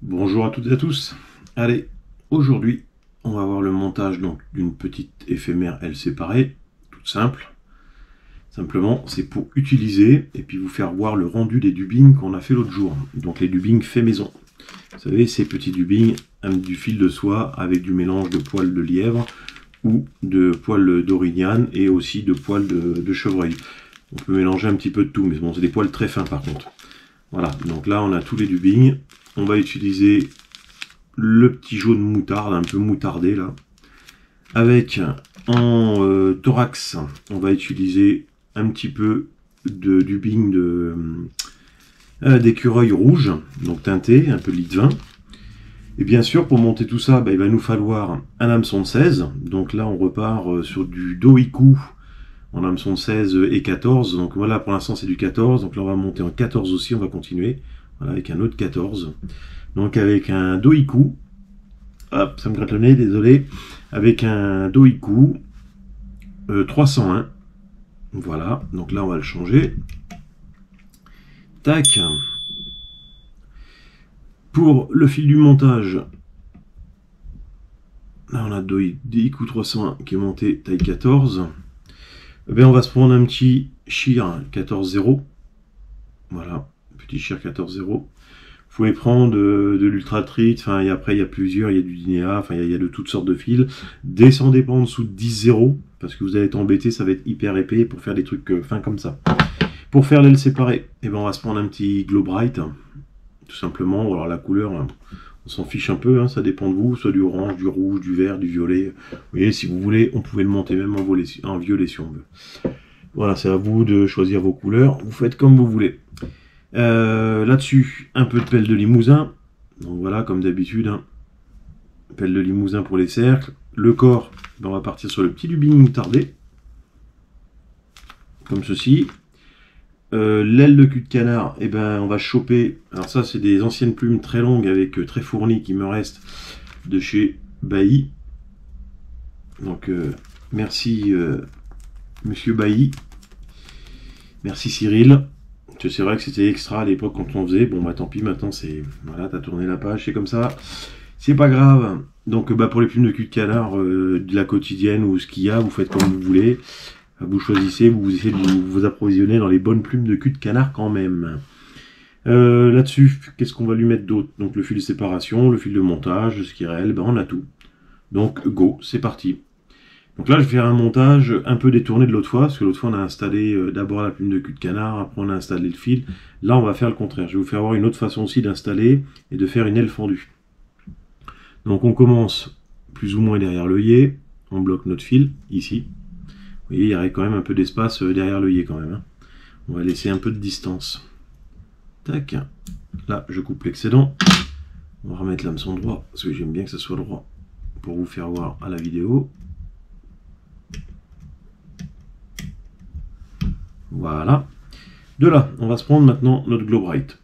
Bonjour à toutes et à tous. Allez, aujourd'hui, on va voir le montage donc d'une petite éphémère L séparée, toute simple. Simplement, c'est pour utiliser et puis vous faire voir le rendu des dubbings qu'on a fait l'autre jour. Donc les dubbings fait maison. Vous savez, ces petits dubbings du fil de soie avec du mélange de poils de lièvre ou de poils d'orignane et aussi de poils de chevreuil. On peut mélanger un petit peu de tout, mais bon, c'est des poils très fins par contre. Voilà, donc là on a tous les dubbings. On va utiliser le petit jaune moutarde, un peu moutardé là. Avec en thorax, on va utiliser un petit peu de dubbing d'écureuil rouge, donc teinté, un peu de lit de vin. Et bien sûr, pour monter tout ça, il va nous falloir un hameçon de 16. Donc là, on repart sur du Doiku en hameçon de 16 et 14. Donc voilà, pour l'instant, c'est du 14. Donc là, on va monter en 14 aussi, on va continuer. Voilà, avec un autre 14. Donc avec un Doiku. Hop, ça me gratte le nez, désolé. Avec un Doiku 301. Voilà, donc là, on va le changer. Tac. Pour le fil du montage, là on a Doiku 301 qui est monté taille 14. On va se prendre un petit Shear 14-0. Voilà, petit Shear 14-0. Vous pouvez prendre de l'Ultra Treat, enfin, et après il y a plusieurs, il y a du Dynéa, enfin il y a de toutes sortes de fils. Descendez pas en dessous de 10-0, parce que vous allez être embêté, ça va être hyper épais pour faire des trucs fins comme ça. Pour faire l'aile séparée, on va se prendre un petit Glow Bright, tout simplement. Alors la couleur, on s'en fiche un peu, ça dépend de vous, soit du orange, du rouge, du vert, du violet. Vous voyez, si vous voulez, on pouvait le monter même en violet si on veut. Voilà, c'est à vous de choisir vos couleurs, vous faites comme vous voulez. Là-dessus, un peu de pelle de limousin. Donc voilà, comme d'habitude, pelle de limousin pour les cercles. Le corps, on va partir sur le petit dubbing moutardé. Comme ceci. L'aile de cul de canard, on va choper. Alors ça, c'est des anciennes plumes très longues avec très fournies qui me restent de chez Bailly. Donc merci Monsieur Bailly. Merci Cyril. C'est vrai que c'était extra à l'époque quand on faisait. Bon tant pis, maintenant c'est. Voilà, t'as tourné la page, c'est comme ça. C'est pas grave. Donc pour les plumes de cul de canard, de la quotidienne ou ce qu'il y a, vous faites comme vous voulez. Vous choisissez, vous essayez de vous approvisionner dans les bonnes plumes de cul de canard quand même. Là-dessus, qu'est-ce qu'on va lui mettre d'autre? Donc le fil de séparation, le fil de montage, le skirel, on a tout. Donc go, c'est parti. Donc là, je vais faire un montage un peu détourné de l'autre fois, parce que l'autre fois, on a installé d'abord la plume de cul de canard, après on a installé le fil. Là, on va faire le contraire. Je vais vous faire voir une autre façon aussi d'installer et de faire une aile fendue. Donc on commence plus ou moins derrière l'œillet, on bloque notre fil, ici. Vous voyez, il y aurait quand même un peu d'espace derrière l'œillet quand même. On va laisser un peu de distance. Tac. Là, je coupe l'excédent. On va remettre l'hameçon droit, parce que j'aime bien que ça soit droit, pour vous faire voir à la vidéo. Voilà. De là, on va se prendre maintenant notre Glow Bright.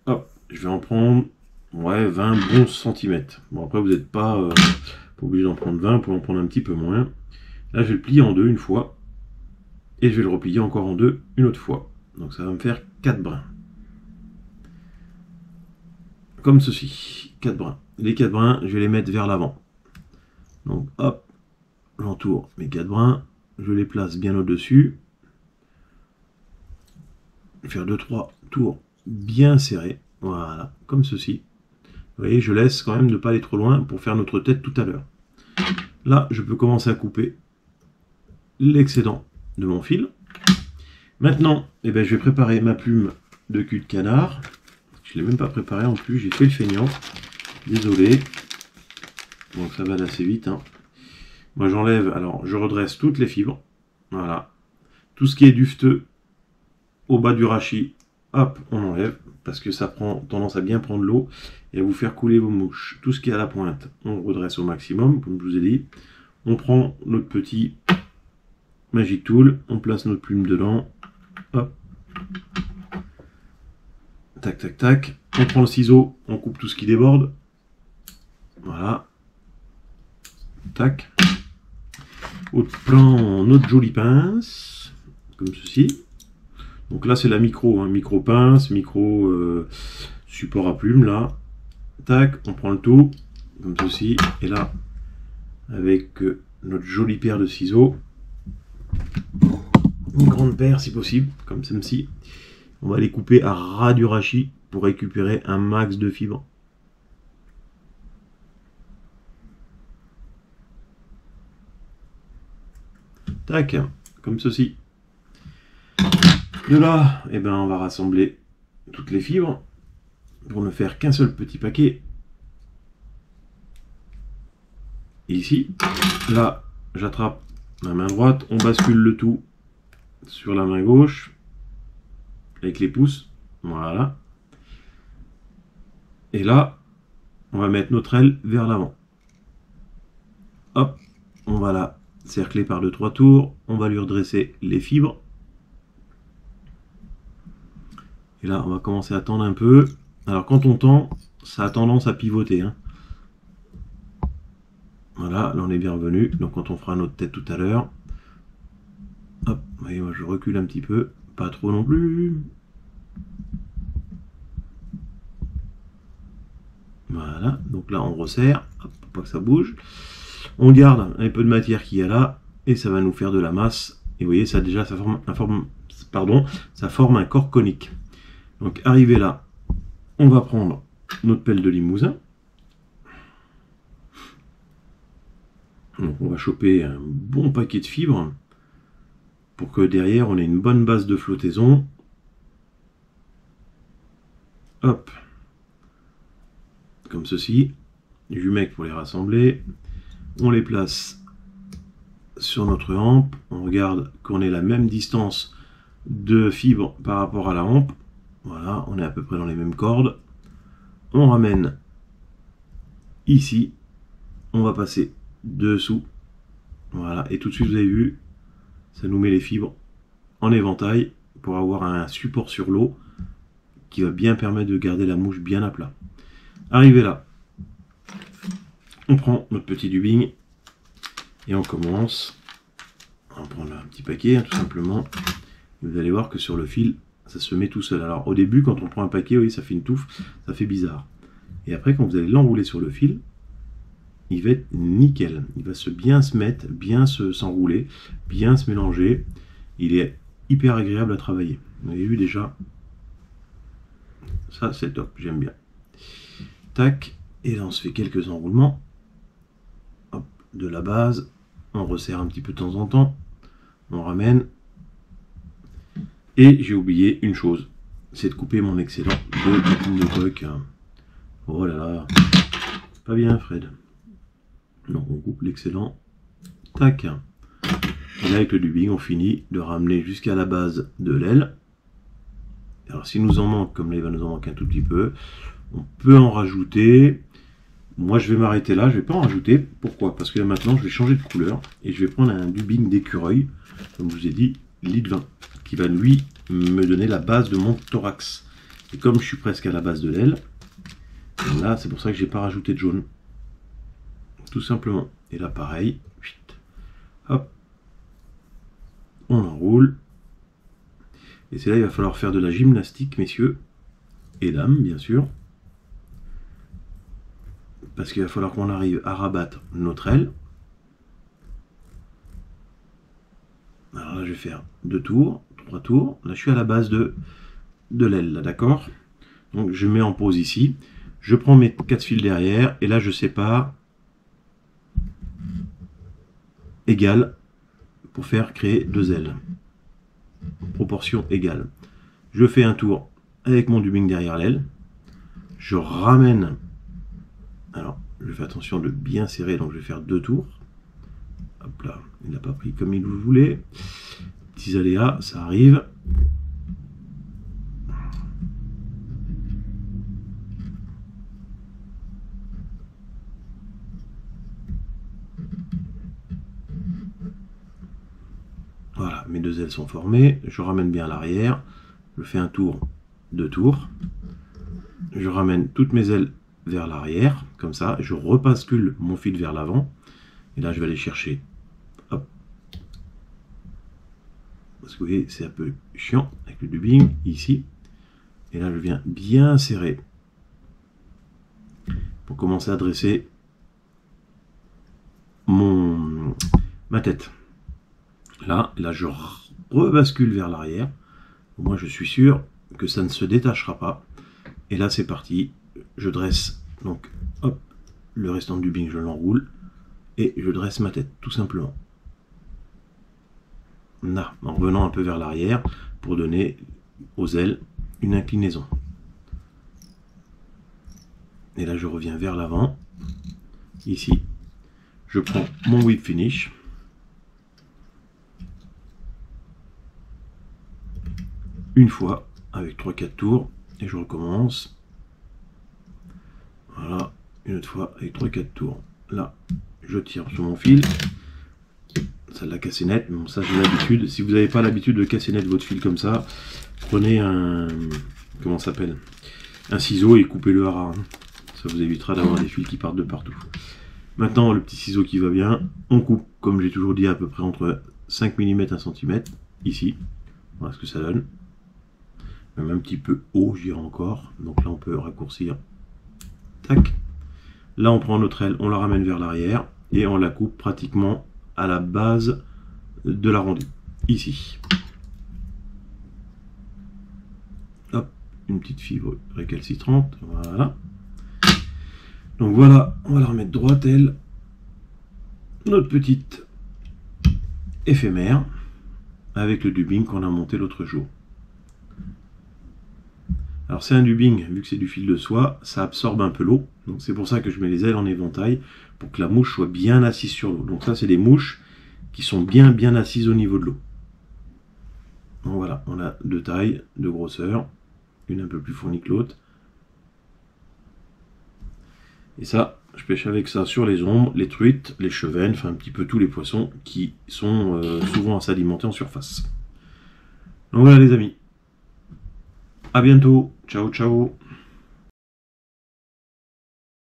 Hop, je vais en prendre 20 bons centimètres. Bon, après, vous n'êtes pas obligé d'en prendre 20, vous pouvez en prendre un petit peu moins. Là, je vais le plier en deux une fois. Et je vais le replier encore en deux une autre fois. Donc ça va me faire 4 brins. Comme ceci. 4 brins. Les 4 brins, je vais les mettre vers l'avant. Donc hop, j'entoure mes 4 brins. Je les place bien au-dessus. Je vais faire 2-3 tours bien serrés. Voilà, comme ceci. Vous voyez, je laisse quand même ne pas aller trop loin pour faire notre tête tout à l'heure. Là, je peux commencer à couper l'excédent de mon fil. Maintenant, je vais préparer ma plume de cul de canard. Je ne l'ai même pas préparé en plus, j'ai fait le feignant. Désolé. Donc ça va assez vite. Moi j'enlève, alors je redresse toutes les fibres. Voilà. Tout ce qui est dufteux au bas du rachis, hop, on enlève. Parce que ça prend tendance à bien prendre l'eau et à vous faire couler vos mouches. Tout ce qui est à la pointe, on redresse au maximum, comme je vous ai dit. On prend notre petit Magic Tool, on place notre plume dedans, hop, tac tac tac, on prend le ciseau, on coupe tout ce qui déborde, voilà, tac, on prend notre jolie pince, comme ceci, donc là c'est la micro, micro pince, micro support à plume là, Tac, on prend le tout, comme ceci. Et là, avec notre jolie paire de ciseaux, une grande paire si possible, comme celle-ci, on va les couper à ras du rachis pour récupérer un max de fibres. Tac, comme ceci. De là, eh ben, on va rassembler toutes les fibres pour ne faire qu'un seul petit paquet. Ici, là, j'attrape ma main droite, on bascule le tout sur la main gauche avec les pouces. Voilà. Et là, on va mettre notre aile vers l'avant. Hop, on va la cercler par 2-3 tours. On va lui redresser les fibres. Et là, on va commencer à tendre un peu. Alors, quand on tend, ça a tendance à pivoter. Hein. Voilà, là, on est bien revenu. Donc, quand on fera notre tête tout à l'heure, hop, vous voyez, moi, je recule un petit peu. Pas trop non plus. Voilà, donc là, on resserre. Hop, pour pas que ça bouge. On garde un peu de matière qu'il y a là. Et ça va nous faire de la masse. Et vous voyez, ça déjà, ça forme un corps conique. Donc, arrivé là, on va prendre notre pelle de limousin. Donc, on va choper un bon paquet de fibres pour que derrière, on ait une bonne base de flottaison. Hop. Comme ceci. Du jumec pour les rassembler. On les place sur notre hampe. On regarde qu'on ait la même distance de fibres par rapport à la hampe. Voilà, on est à peu près dans les mêmes cordes. On ramène ici. On va passer dessous. Voilà, et tout de suite, vous avez vu, ça nous met les fibres en éventail pour avoir un support sur l'eau qui va bien permettre de garder la mouche bien à plat. Arrivé là, on prend notre petit dubbing et on commence. On prend un petit paquet, hein, tout simplement. Et vous allez voir que sur le fil, ça se met tout seul. Alors au début, quand on prend un paquet, vous voyez, ça fait une touffe, ça fait bizarre. Et après, quand vous allez l'enrouler sur le fil, il va être nickel. Il va bien se mettre, bien s'enrouler, bien se mélanger. Il est hyper agréable à travailler. Vous avez vu déjà. Ça, c'est top, j'aime bien. Tac, et là on se fait quelques enroulements. Hop, de la base. On resserre un petit peu de temps en temps. On ramène. Et j'ai oublié une chose. C'est de couper mon excellent de coque. Oh là là. Pas bien, Fred. Donc on coupe l'excellent. Tac. Et là avec le dubbing, on finit de ramener jusqu'à la base de l'aile. Alors s'il nous en manque, comme là il va nous en manquer un tout petit peu, on peut en rajouter. Moi je vais m'arrêter là, je ne vais pas en rajouter. Pourquoi? Parce que là maintenant je vais changer de couleur et je vais prendre un dubbing d'écureuil, comme je vous ai dit, litre 20, qui va lui me donner la base de mon thorax. Et comme je suis presque à la base de l'aile, là c'est pour ça que j'ai pas rajouté de jaune. Tout simplement. Et là pareil, hop, on enroule. Et c'est là il va falloir faire de la gymnastique, messieurs et dames, bien sûr. Parce qu'il va falloir qu'on arrive à rabattre notre aile. Alors là je vais faire 2 tours, 3 tours. Là je suis à la base de l'aile, là, d'accord? Donc je mets en pause ici. Je prends mes 4 fils derrière et là je sépare égale pour faire créer 2 ailes. Proportion égale. Je fais un tour avec mon dubbing derrière l'aile. Je ramène. Alors, je fais attention de bien serrer, donc je vais faire 2 tours. Hop là, il n'a pas pris comme il le voulait. Petits aléas, ça arrive. Voilà, mes 2 ailes sont formées. Je ramène bien à l'arrière. Je fais un tour, 2 tours. Je ramène toutes mes ailes vers l'arrière, comme ça. Je rebascule mon fil vers l'avant. Et là, je vais aller chercher. Hop. Parce que vous voyez, c'est un peu chiant avec le dubbing, ici. Et là, je viens bien serrer pour commencer à dresser ma tête. Là, je rebascule vers l'arrière. Moi, je suis sûr que ça ne se détachera pas. Et là, c'est parti. Je dresse donc, hop, le restant du dubbing, je l'enroule et je dresse ma tête, tout simplement. Là, en revenant un peu vers l'arrière pour donner aux ailes une inclinaison. Et là, je reviens vers l'avant. Ici, je prends mon whip finish. Une fois avec 3-4 tours et je recommence. Voilà, une autre fois avec 3-4 tours. Là, je tire sur mon fil. Ça l'a cassé net, mais bon, ça j'ai l'habitude. Si vous n'avez pas l'habitude de casser net votre fil comme ça, prenez un... comment ça s'appelle? Un ciseau et coupez-le à ras. Ça vous évitera d'avoir des fils qui partent de partout. Maintenant, le petit ciseau qui va bien, on coupe, comme j'ai toujours dit, à peu près entre 5 mm et 1 cm, ici. Voilà ce que ça donne. Même un petit peu haut, je dirais encore. Donc là, on peut raccourcir. Tac. Là, on prend notre aile, on la ramène vers l'arrière et on la coupe pratiquement à la base de l'arrondi. Ici. Hop, une petite fibre récalcitrante. Voilà. Donc voilà, on va la remettre droite, elle. Notre petite éphémère avec le dubbing qu'on a monté l'autre jour. Alors c'est un dubbing, vu que c'est du fil de soie, ça absorbe un peu l'eau. Donc c'est pour ça que je mets les ailes en éventail, pour que la mouche soit bien assise sur l'eau. Donc ça c'est des mouches qui sont bien assises au niveau de l'eau. Donc voilà, on a deux tailles, deux grosseurs, une un peu plus fournie que l'autre. Et ça, je pêche avec ça sur les ombres, les truites, les chevennes, enfin un petit peu tous les poissons qui sont souvent à s'alimenter en surface. Donc voilà les amis. À bientôt. Ciao, ciao.